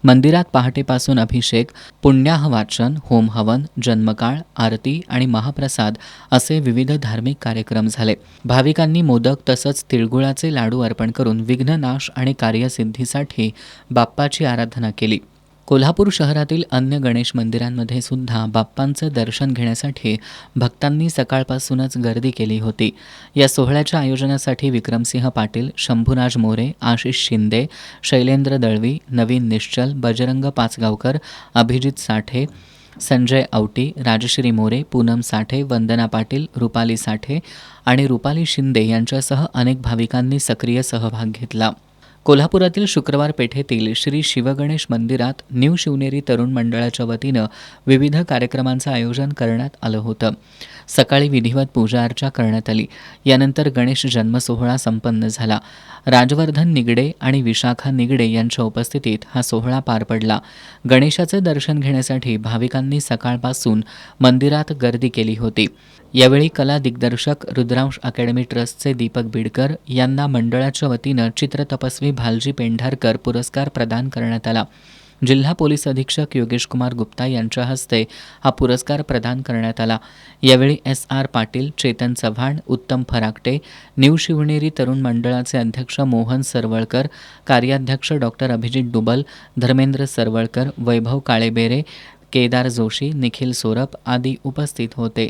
मंदिरात पहाटेपासून अभिषेक, पुण्याह वाचन, होम हवन, जन्मकाळ, आरती आणि महाप्रसाद असे विविध धार्मिक कार्यक्रम झाले. भाविकांनी मोदक तसंच तिळगुळाचे लाडू अर्पण करून विघ्ननाश आणि कार्यसिद्धीसाठी बाप्पाची आराधना केली. कोल्हापूर शहरातील अन्य गणेश मंदिरांमध्ये सुद्धा बाप्पांचं दर्शन घेण्यासाठी भक्तांनी सकाळपासूनच गर्दी केली होती. या सोहळ्याच्या आयोजनासाठी विक्रमसिंह पाटील, शंभूराज मोरे, आशिष शिंदे, शैलेंद्र दळवी, नवीन निश्चल, बजरंग पाचगावकर, अभिजित साठे, संजय औटी, राजश्री मोरे, पूनम साठे, वंदना पाटील, रुपाली साठे आणि रुपाली शिंदे यांच्यासह अनेक भाविकांनी सक्रिय सहभाग घेतला. कोल्हापुरातील शुक्रवार पेठेतील श्री शिवगणेश मंदिरात न्यू शिवनेरी तरुण मंडळाच्या वतीनं विविध कार्यक्रमांचं आयोजन करण्यात आलं होतं. सकाळी विधिवत पूजा अर्चा करण्यात आली. यानंतर गणेश जन्मसोहळा संपन्न झाला. राजवर्धन निगडे आणि विशाखा निगडे यांच्या उपस्थितीत हा सोहळा पार पडला. गणेशाचे दर्शन घेण्यासाठी भाविकांनी सकाळपासून मंदिरात गर्दी केली होती. यावेळी कला दिग्दर्शक रुद्रांश अकॅडमी ट्रस्टचे दीपक बिडकर यांना मंडळाच्या वतीनं चित्रतपस्वी भालजी पेंढारकर पुरस्कार प्रदान करण्यात आला. जिल्हा पोलीस अधीक्षक योगेश कुमार गुप्ता यांच्या हस्ते हा पुरस्कार प्रदान करण्यात आला. यावेळी S.R. पाटील, चेतन चव्हाण, उत्तम फराकटे, न्यू शिवनेरी तरुण मंडळाचे अध्यक्ष मोहन सरवळकर, कार्याध्यक्ष डॉक्टर अभिजित डुबल, धर्मेंद्र सरवळकर, वैभव काळेबेरे, केदार जोशी, निखिल सोरप आदी उपस्थित होते.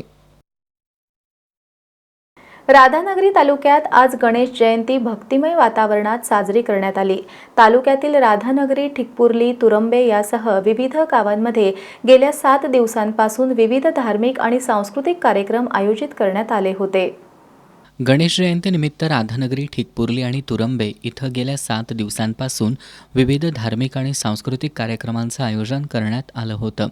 राधानगरी तालुक्यात आज गणेश जयंती भक्तिमय वातावरणात साजरी करण्यात आली. तालुक्यातील राधानगरी, ठिकपुर्ली, तुरंबे यासह विविध गावांमध्ये गेल्या 7 दिवसांपासून विविध धार्मिक आणि सांस्कृतिक कार्यक्रम आयोजित करण्यात आले होते. गणेश जयंतीनिमित्त राधानगरी, ठिकपुर्ली आणि तुरंबे इथं गेल्या 7 दिवसांपासून विविध धार्मिक आणि सांस्कृतिक कार्यक्रमांचं आयोजन करण्यात आलं होतं.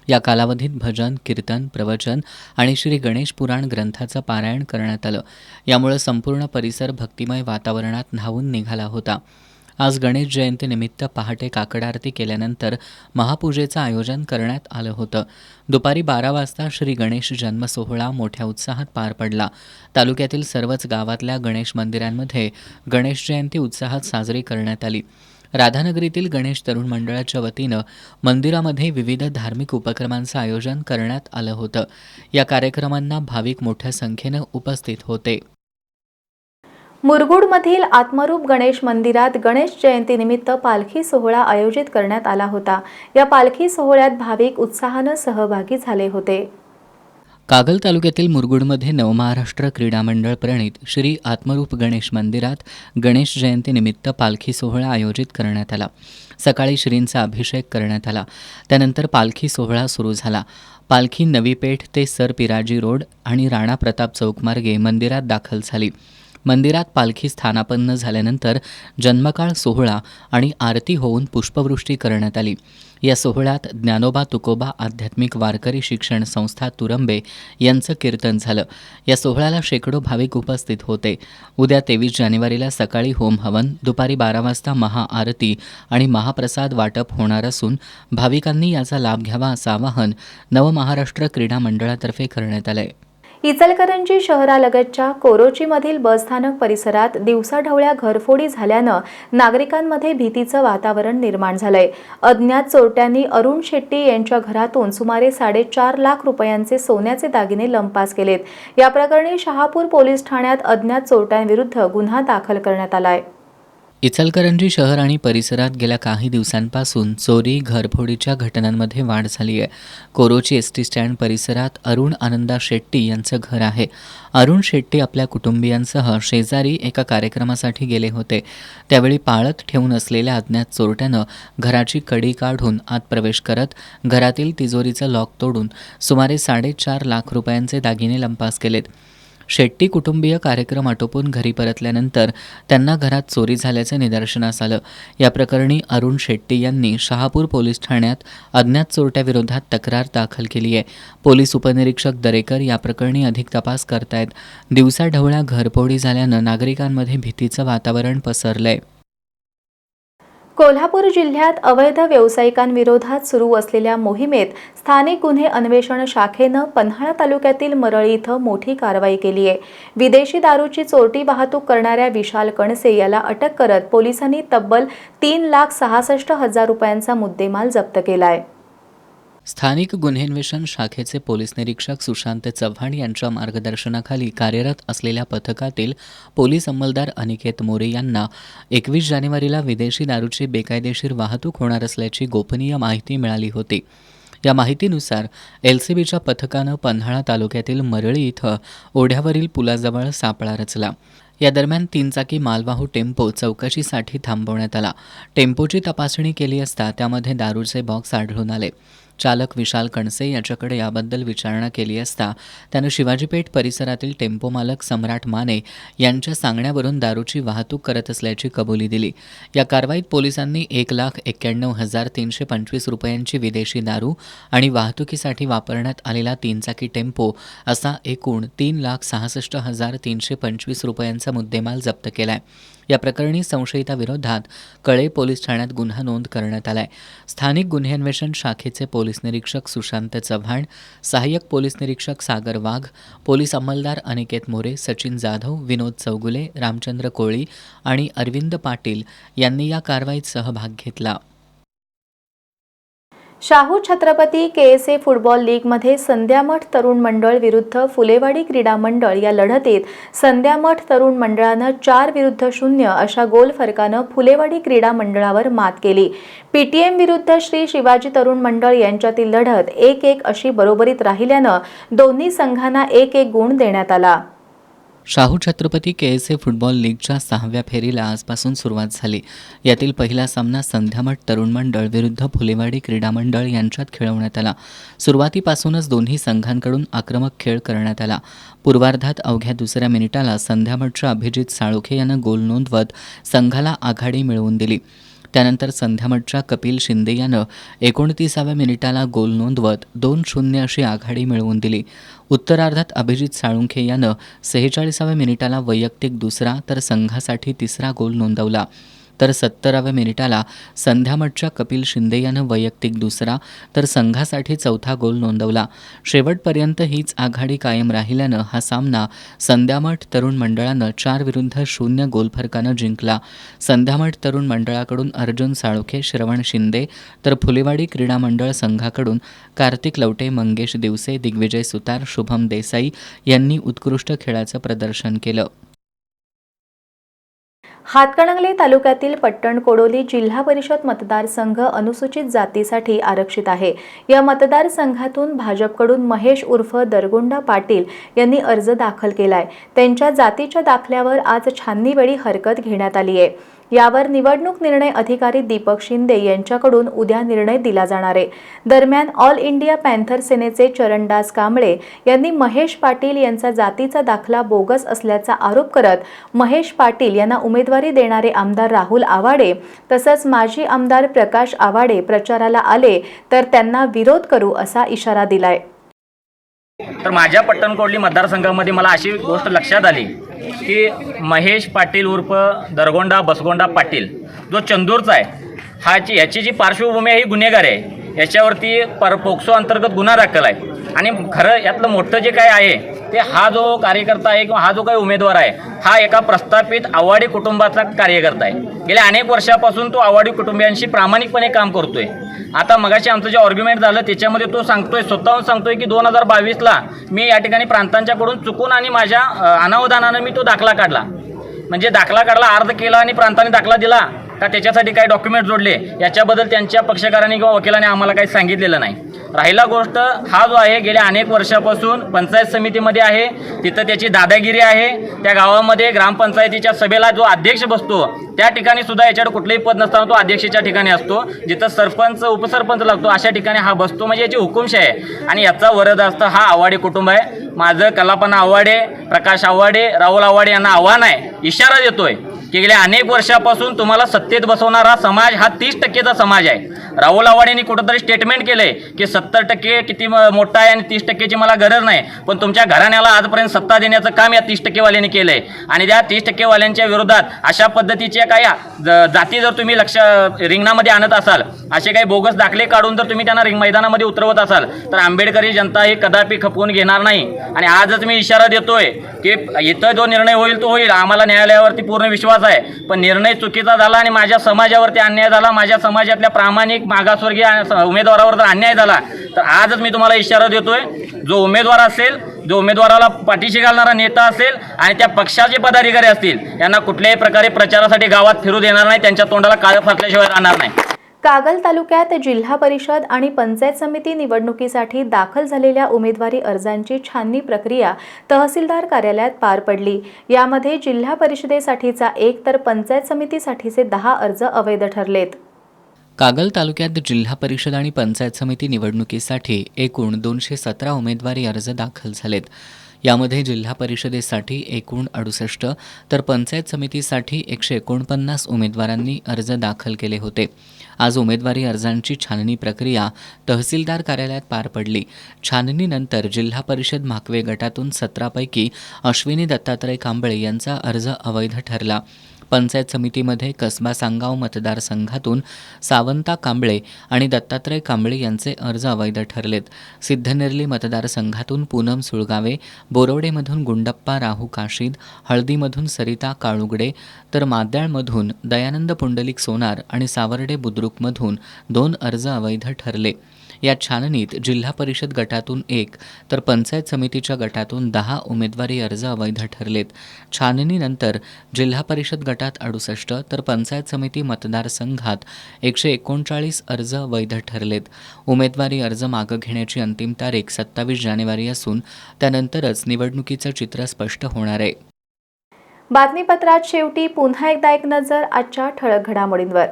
या कालावधीत भजन, कीर्तन, प्रवचन आणि श्री गणेश पुराण ग्रंथाचं पारायण करण्यात आलं. यामुळे संपूर्ण परिसर भक्तिमय वातावरणात न्हावून निघाला होता. आज गणेश जयंतीनिमित्त पहाटे काकड आरती केल्यानंतर महापूजेचं आयोजन करण्यात आलं होतं. दुपारी 12 वाजता श्री गणेश जन्म सोहळा मोठ्या उत्साहात पार पडला. तालुक्यातील सर्वच गावातल्या गणेश मंदिरांमध्ये गणेश जयंती उत्साहात साजरी करण्यात आली. राधानगरीतील गणेश तरुण मंडळाच्या वतीनं मंदिरामध्ये विविध धार्मिक उपक्रमांचं आयोजन करण्यात आलं होतं. या कार्यक्रमांना भाविक मोठ्या संख्येनं उपस्थित होते. मुरगुडमधील आत्मरूप गणेश मंदिरात गणेश जयंतीनिमित्त पालखी सोहळा आयोजित करण्यात आला होता. या पालखी सोहळ्यात भाविक उत्साहानं सहभागी झाले होते. कागल तालुक्यातील मुरगुडमध्ये नवमहाराष्ट्र क्रीडा मंडळ प्रणित श्री आत्मरूप गणेश मंदिरात गणेश जयंतीनिमित्त पालखी सोहळा आयोजित करण्यात आला. सकाळी श्रींचा अभिषेक करण्यात आला. त्यानंतर पालखी सोहळा सुरू झाला. पालखी नवी पेठ ते सर पिराजी रोड आणि राणा प्रताप चौक मार्गे मंदिरात दाखल झाली. मंदिरात पालखी स्थानापन्न झाल्यानंतर जन्मकाळ सोहळा आणि आरती होऊन पुष्पवृष्टी करण्यात आली. या सोहळ्यात ज्ञानोबा तुकोबा आध्यात्मिक वारकरी शिक्षण संस्था तुरंबे यांचं कीर्तन झालं. या सोहळ्याला शेकडो भाविक उपस्थित होते. उद्या 23 जानेवारीला सकाळी होम हवन, दुपारी 12 वाजता महाआरती आणि महाप्रसाद वाटप होणार असून भाविकांनी याचा लाभ घ्यावा असं आवाहन नवमहाराष्ट्र क्रीडा मंडळातर्फे करण्यात आलंय. इचलकरंजी शहरालगतच्या कोरोचीमधील बसस्थानक परिसरात दिवसाढवळ्या घरफोडी झाल्यानं नागरिकांमध्ये भीतीचं वातावरण निर्माण झालंय. अज्ञात चोरट्यांनी अरुण शेट्टी यांच्या घरातून सुमारे 4.5 लाख रुपयांचे सोन्याचे दागिने लंपास केलेत. या प्रकरणी शहापूर पोलीस ठाण्यात अज्ञात चोरट्यांविरुद्ध गुन्हा दाखल करण्यात आलाय. इचलकरंजी शहर आणि परिसरात गेल्या काही दिवसांपासून चोरी, घरफोडीच्या घटनांमध्ये वाढ झाली आहे. कोरोची एसटी स्टँड परिसरात अरुण आनंदा शेट्टी यांचं घर आहे. अरुण शेट्टी आपल्या कुटुंबियांसह शेजारी एका कार्यक्रमासाठी गेले होते. त्यावेळी पाळत ठेवून असलेल्या अज्ञात चोरट्यानं घराची कडी काढून आत प्रवेश करत घरातील तिजोरीचं लॉक तोडून सुमारे 4.5 लाख रुपयांचे दागिने लंपास केलेत. शेट्टी कुटुंबीय कार्यक्रम आटोपून घरी परतल्यानंतर त्यांना घरात चोरी झाल्याचं निदर्शनास आलं. या प्रकरणी अरुण शेट्टी यांनी शहापूर पोलीस ठाण्यात अज्ञात चोरट्याविरोधात तक्रार दाखल केली आहे. पोलीस उपनिरीक्षक दरेकर या प्रकरणी अधिक तपास करतायत. दिवसाढवळ्या घरफोडी झाल्यानं नागरिकांमध्ये भीतीचं वातावरण पसरलंय. कोल्हापूर जिल्ह्यात अवैध व्यावसायिकांविरोधात सुरू असलेल्या मोहिमेत स्थानिक गुन्हे अन्वेषण शाखेनं पन्हाळा तालुक्यातील मरळी इथं मोठी कारवाई केली आहे. विदेशी दारूची चोरटी वाहतूक करणाऱ्या विशाल कणसे याला अटक करत पोलिसांनी तब्बल 3,66,000 रुपयांचा मुद्देमाल जप्त केला आहे. स्थानिक गुन्हेन्वेषण शाखेचे पोलीस निरीक्षक सुशांत चव्हाण यांच्या मार्गदर्शनाखाली कार्यरत असलेल्या पथकातील पोलीस अंमलदार अनिकेत मोरे यांना 21 जानेवारीला विदेशी दारूची बेकायदेशीर वाहतूक होणार असल्याची गोपनीय माहिती मिळाली होती. या माहितीनुसार LCBच्या पथकानं पन्हाळा तालुक्यातील मरळी इथं ओढ्यावरील पुलाजवळ सापळा रचला. या दरम्यान 3 चाकी मालवाहू टेम्पो चौकशीसाठी थांबवण्यात आला. टेम्पोची तपासणी केली असता त्यामध्ये दारूचे बॉक्स आढळून आले. चालक विशाल कणसे याच्याकडे याबद्दल विचारणा केली असता त्यानं शिवाजीपेठ परिसरातील टेम्पो मालक सम्राट माने यांच्या सांगण्यावरून दारूची वाहतूक करत असल्याची कबुली दिली. या कारवाईत पोलिसांनी 1,91,325 रुपयांची विदेशी दारू आणि वाहतुकीसाठी वापरण्यात आलेला 3 चाकी टेम्पो असा एकूण 3,66,325 रुपयांचा मुद्देमाल जप्त केलाय. या प्रकरणी संशयिताविरोधात कळे पोलीस ठाण्यात गुन्हा नोंद करण्यात आलाय. स्थानिक गुन्हे अन्वेषण शाखेचे पोलीस निरीक्षक सुशांत चव्हाण, सहाय्यक पोलीस निरीक्षक सागर वाघ, पोलीस अंमलदार अनिकेत मोरे, सचिन जाधव, विनोद चौगुले, रामचंद्र कोळी आणि अरविंद पाटील यांनी या कारवाईत सहभाग घेतला. शाहू छत्रपती KSA फुटबॉल लीगमध्ये संध्यामठ तरुण मंडळ विरुद्ध फुलेवाडी क्रीडा मंडळ या लढतीत संध्यामठ तरुण मंडळानं 4-0 अशा गोल फरकानं फुलेवाडी क्रीडा मंडळावर मात केली. PTM विरुद्ध श्री शिवाजी तरुण मंडळ यांच्यातील लढत 1-1 अशी बरोबरीत राहिल्यानं दोन्ही संघांना 1-1 गुण देण्यात आला. शाहू छत्रपती KSA फुटबॉल लीगच्या 6व्या फेरीला आजपासून सुरुवात झाली. यातील पहिला सामना संध्यामठ तरुण मंडळ विरुद्ध फुलेवाडी क्रीडा मंडळ यांच्यात खेळवण्यात आला. सुरुवातीपासूनच दोन्ही संघांकडून आक्रमक खेळ करण्यात आला. पूर्वार्धात अवघ्या 2ऱ्या मिनिटाला संध्यामठच्या अभिजित साळुखे यानं गोल नोंदवत संघाला आघाडी मिळवून दिली. त्यानंतर संध्यामठच्या कपिल शिंदे यानं 29व्या मिनिटाला गोल नोंदवत 2-0 अशी आघाडी मिळवून दिली. उत्तरार्धात अभिजित साळुंखे यानं 46व्या मिनिटाला वैयक्तिक दुसरा तर संघासाठी 3रा गोल नोंदवला. तर 70व्या मिनिटाला संध्यामठच्या कपिल शिंदे यानं वैयक्तिक दुसरा तर संघासाठी 4था गोल नोंदवला. शेवटपर्यंत हीच आघाडी कायम राहिल्यानं हा सामना संध्यामठ तरुण मंडळानं 4-0 गोल फरकानं जिंकला. संध्यामठ तरुण मंडळाकडून अर्जुन साळुखे, श्रवण शिंदे तर फुलेवाडी क्रीडा मंडळ संघाकडून कार्तिक लवटे, मंगेश दिवसे, दिग्विजय सुतार, शुभम देसाई यांनी उत्कृष्ट खेळाचं प्रदर्शन केलं. हातकणंगले तालुक्यातील पट्टण कोडोली जिल्हा परिषद मतदारसंघ अनुसूचित जातीसाठी आरक्षित आहे. या मतदारसंघातून भाजपकडून महेश उर्फ दरगोंडा पाटील यांनी अर्ज दाखल केलाय. त्यांच्या जातीच्या दाखल्यावर आज छाननीवेळी हरकत घेण्यात आली आहे. यावर निवडणूक निर्णय अधिकारी दीपक शिंदे यांच्याकडून उद्या निर्णय दिला जाणार आहे. दरम्यान ऑल इंडिया पॅन्थर सेनेचे चरणदास कांबळे यांनी महेश पाटील यांचा जातीचा दाखला बोगस असल्याचा आरोप करत महेश पाटील यांना उमेदवारी देणारे आमदार राहुल आवाडे तसंच माजी आमदार प्रकाश आवाडे प्रचाराला आले तर त्यांना विरोध करू असा इशारा दिलाय. तर माझ्या पट्टणकोडली मतदारसंघामध्ये मला अशी गोष्ट लक्षात आली की महेश पाटील उर्फ दरगोंडा बसगोंडा पाटील जो चंदूरचा आहे याची जी पार्श्वभूमी आहे ही गुन्हेगार आहे. याच्यावरती पोक्सो अंतर्गत गुन्हा दाखल आहे. आणि खरं यातलं मोठं जे काय आहे ते हा जो कार्यकर्ता आहे किंवा हा जो काही उमेदवार आहे हा एका प्रस्थापित आव्हाडी कुटुंबाचा कार्यकर्ता आहे. गेल्या अनेक वर्षापासून तो आव्हाडी कुटुंबियांशी प्रामाणिकपणे काम करतोय. आता मगाशी आमचं जे आर्ग्युमेंट झालं त्याच्यामध्ये तो स्वतःहून सांगतोय की 2022ला मी या ठिकाणी प्रांतांच्याकडून चुकून आणि माझ्या अनावधानानं मी तो दाखला काढला. म्हणजे दाखला काढला, अर्ज केला आणि प्रांताने दाखला दिला का त्याच्यासाठी काही डॉक्युमेंट जोडले याच्याबद्दल त्यांच्या पक्षकारांनी किंवा वकिलांनी आम्हाला काही सांगितलेलं नाही. राहिला गोष्ट हा जो आहे गेल्या अनेक वर्षापासून पंचायत समितीमध्ये आहे, तिथं त्याची दादागिरी आहे. त्या गावामध्ये ग्रामपंचायतीच्या सभेला जो अध्यक्ष बसतो त्या ठिकाणी सुद्धा याच्याकडे कुठलंही पद नसताना तो अध्यक्षाच्या ठिकाणी असतो. जिथं सरपंच उपसरपंच लागतो अशा ठिकाणी हा बसतो. म्हणजे याची हुकुमशाही आहे आणि याचा वरदहस्त हा आव्हाडे कुटुंब आहे. माझं कल्पना आव्हाडे, प्रकाश आव्हाडे, राहुल आव्हाडे यांना आव्हान आहे, इशारा देतोय की गेल्या अनेक वर्षापासून तुम्हाला सत्तेत बसवणारा समाज हा 30%चा समाज आहे. राहुल आव्हाडेंनी कुठंतरी स्टेटमेंट केलंय की 70% किती मोठा आहे आणि 30%ची मला गरज नाही, पण तुमच्या घराण्याला आजपर्यंत सत्ता देण्याचं काम या 30%वाल्यांनी केलंय. आणि त्या 30%वाल्यांच्या विरोधात अशा पद्धतीच्या काही जाती जर तुम्ही रिंगणामध्ये आणत असाल, असे काही बोगस दाखले काढून जर तुम्ही त्यांना मैदानामध्ये उतरवत असाल तर आंबेडकरी जनता ही कदापि खपवून घेणार नाही. आणि आजच मी इशारा देतोय की इथं जो निर्णय होईल तो होईल, आम्हाला न्यायालयावरती पूर्ण विश्वास आहे, पण निर्णय चुकीचा झाला आणि माझ्या समाजावरती अन्याय झाला, माझ्या समाजातल्या प्रामाणिक मागासवर्गीय उमेदवारावर जर अन्याय झाला तर आजच मी तुम्हाला इशारा देतोय, जो उमेदवार असेल, जो उमेदवाराला पाठीशी घालणारा नेता असेल आणि त्या पक्षाचे पदाधिकारी असतील यांना कुठल्याही प्रकारे प्रचारासाठी गावात फिरू देणार नाही, त्यांच्या तोंडाला काळं फासल्याशिवाय राहणार नाही. कागल तालुक्यात जिल्हा परिषद आणि पंचायत समिती निवडणुकीसाठी दाखल झालेल्या उमेदवारी अर्जांची छाननी प्रक्रिया तहसीलदार कार्यालयात पार पडली. यामध्ये जिल्हा परिषदेसाठीचा 1 तर पंचायत समितीसाठीचे 10 अर्ज अवैध ठरलेत. कागल तालुक्यात जिल्हा परिषद आणि पंचायत समिती निवडणुकीसाठी एकूण 217 उमेदवारी अर्ज दाखल झालेत. यामध्ये जिल्हा परिषदेसाठी एकूण 68 तर पंचायत समितीसाठी 149 उमेदवारांनी अर्ज दाखल केले होते. आज उमेदवारी अर्जांची छाननी प्रक्रिया तहसीलदार कार्यालयात पार पडली. छाननीनंतर जिल्हा परिषद माकवे गटातून 17 पैकी अश्विनी दत्तात्रय कांबळे यांचा अर्ज अवैध ठरला. पंचायत समितीमध्ये कसबा सांगाव मतदारसंघातून सावंता कांबळे आणि दत्तात्रय कांबळे यांचे अर्ज अवैध ठरलेत. सिद्धनेरली मतदारसंघातून पूनम सुळगावे, बोरवडेमधून गुंडप्पा राहू काशीद, हळदीमधून सरिता काळुगडे तर माद्याळमधून दयानंद पुंडलिक सोनार आणि सावर्डे बुद्रुकमधून 2 अर्ज अवैध ठरले. या छाननीत जिल्हा परिषद गटातून 1 तर पंचायत समितीच्या गटातून 10 उमेदवारी अर्ज अवैध ठरलेत. छाननीनंतर जिल्हा परिषद गटात 68 तर पंचायत समिती मतदारसंघात 139 अर्ज वैध ठरलेत. उमेदवारी अर्ज मागं घेण्याची अंतिम तारीख 27 जानेवारी असून त्यानंतरच निवडणुकीचं चित्र स्पष्ट होणार आहे. बातमीपत्रात शेवटी पुन्हा एकदा एक नजर आजच्या ठळक घडामोडींवर.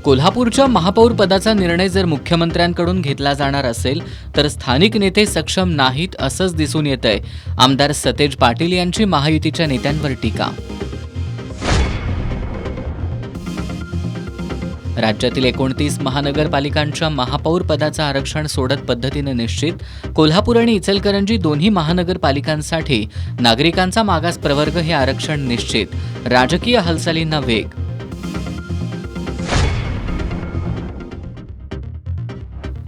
कोल्हापूरच्या महापौर पदाचा निर्णय जर मुख्यमंत्र्यांकडून घेतला जाणार असेल तर स्थानिक नेते सक्षम नाहीत असंच दिसून येतंय. आमदार सतेज पाटील यांची महायुतीच्या नेत्यांवर टीका. राज्यातील 29 महानगरपालिकांच्या महापौर पदाचं आरक्षण सोडत पद्धतीने निश्चित. कोल्हापूर आणि इचलकरंजी दोन्ही महानगरपालिकांसाठी नागरिकांचा मागास प्रवर्ग हे आरक्षण निश्चित. राजकीय हालचालींना वेग.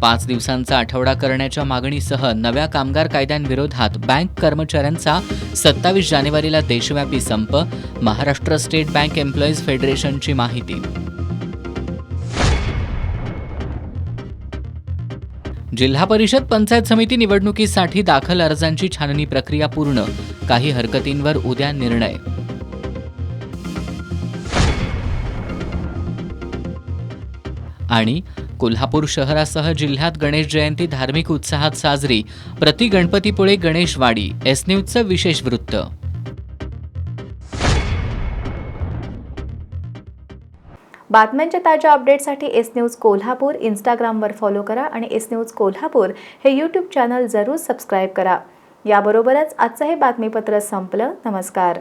पाच दिवसांचा आठवडा करण्याच्या मागणीसह नव्या कामगार कायद्यांविरोधात बँक कर्मचाऱ्यांचा 27 जानेवारीला देशव्यापी संप. महाराष्ट्र स्टेट बँक एम्प्लॉईज फेडरेशनची माहिती. जिल्हा परिषद पंचायत समिती निवडणुकीसाठी दाखल अर्जांची छाननी प्रक्रिया पूर्ण. काही हरकतींवर उद्या निर्णय. आणि कोल्हापूर शहरासह जिल्ह्यात गणेश जयंती धार्मिक उत्साहात साजरी. प्रति गणपतीपुळे गणेशवाडी. एस न्यूजचं विशेष वृत्त. बातम्यांच्या ताज्या अपडेटसाठी एस न्यूज कोल्हापूर इंस्टाग्रामवर फॉलो करा आणि एस न्यूज कोल्हापूर हे यूट्यूब चॅनल जरूर सबस्क्राईब करा. याबरोबरच आजचं हे बातमीपत्र संपलं. नमस्कार.